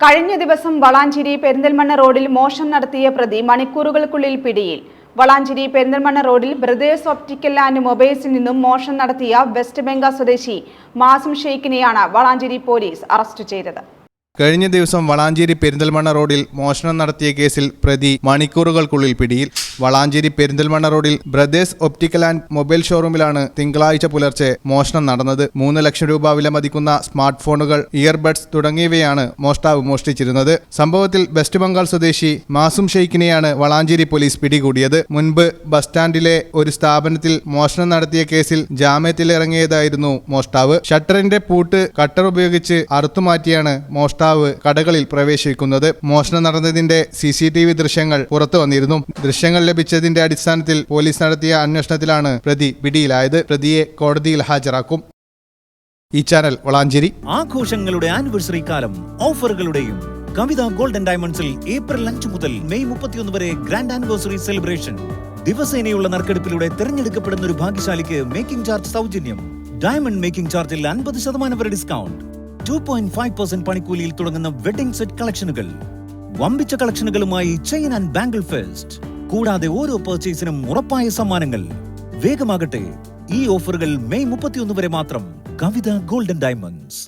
കഴിഞ്ഞ ദിവസം വളാഞ്ചേരി പെരിന്തൽമണ്ണ റോഡിൽ മോഷണം നടത്തിയ പ്രതി മണിക്കൂറുകൾക്കുള്ളിൽ പിടിയിൽ. വളാഞ്ചേരി പെരിന്തൽമണ്ണ റോഡിൽ ബ്രദേഴ്സ് ഒപ്റ്റിക്കൽ ആൻഡ് മൊബൈൽസിൽ നിന്നും മോഷണം നടത്തിയ വെസ്റ്റ് ബംഗാൾ സ്വദേശി മാസും ഷെയ്ഖിനെയാണ് വളാഞ്ചേരി പോലീസ് അറസ്റ്റ് ചെയ്തത്. കഴിഞ്ഞ ദിവസം വളാഞ്ചേരി പെരിന്തൽമണ്ണ റോഡിൽ മോഷണം നടത്തിയ കേസിൽ പ്രതി മണിക്കൂറുകൾക്കുള്ളിൽ പിടിയിൽ. വളാഞ്ചേരി പെരിന്തൽമണ്ണ റോഡിൽ ബ്രദേഴ്സ് ഒപ്റ്റിക്കൽ ആൻഡ് മൊബൈൽ ഷോറൂമിലാണ് തിങ്കളാഴ്ച പുലർച്ചെ മോഷണം നടന്നത്. 3 ലക്ഷം രൂപ വിലമതിക്കുന്ന സ്മാർട്ട് ഫോണുകൾ, ഇയർബഡ്സ് തുടങ്ങിയവയാണ് മോഷ്ടാവ് മോഷ്ടിച്ചിരുന്നത്. സംഭവത്തിൽ വെസ്റ്റ് ബംഗാൾ സ്വദേശി മാസും ഷെയ്ഖിനെയാണ് വളാഞ്ചേരി പോലീസ് പിടികൂടിയത്. മുൻപ് ബസ് സ്റ്റാൻഡിലെ ഒരു സ്ഥാപനത്തിൽ മോഷണം നടത്തിയ കേസിൽ ജാമ്യത്തിലിറങ്ങിയതായിരുന്നു മോഷ്ടാവ്. ഷട്ടറിന്റെ പൂട്ട് കട്ടർ ഉപയോഗിച്ച് അറുത്തുമാറ്റിയാണ് മോഷ്ടാവ് കടകളിൽ പ്രവേശിക്കുന്നത്. മോഷണം നടന്നതിന്റെ CCTV ദൃശ്യങ്ങൾ പുറത്തു വന്നിരുന്നു. ദൃശ്യങ്ങൾ ലഭിച്ചതിന്റെ അടിസ്ഥാനത്തിൽ പോലീസ് നടത്തിയ അന്വേഷണത്തിലാണ് പ്രതി പിടിയിലായത്. പ്രതിയെ കോടതിയിൽ ഹാജരാക്കും. ഈ ചാനൽ വളാഞ്ചേരി. ആഘോഷങ്ങളുടെ ആനിവേഴ്സറി കാലം ഓഫറുകളുടെയും കവിത ഗോൾഡൻ ഡയമണ്ട്സിൽ ഏപ്രിൽ 5 മുതൽ മെയ് 31 വരെ ഗ്രാൻഡ് ആനിവേഴ്സറി സെലിബ്രേഷൻ. ദിവസേനയുള്ള നറുക്കെടുപ്പിലൂടെ തിരഞ്ഞെടുക്കപ്പെടുന്ന ഒരു ഭാഗ്യശാലിക്ക് മേക്കിംഗ് ചാർജ് സൗജന്യം. ഡയമണ്ട് മേക്കിംഗ് ചാർജിൽ 50% വരെ ഡിസ്കൗണ്ട്. 2.5% പണിക്കൂലിയിൽ തുടങ്ങുന്ന വെഡിംഗ് സെറ്റ് കളക്ഷനുകൾ. വമ്പിച്ച കളക്ഷനുകളുമായി ചെയിൻ ആൻഡ് ബാംഗിൾ ഫെസ്റ്റ്. കൂടാതെ ഓരോ പർച്ചേസിനും ഉറപ്പായ സമ്മാനങ്ങൾ. വേഗമാകട്ടെ, ഈ ഓഫറുകൾ മെയ് 31 വരെ മാത്രം. കവിത ഗോൾഡൻ ഡയമണ്ട്സ്.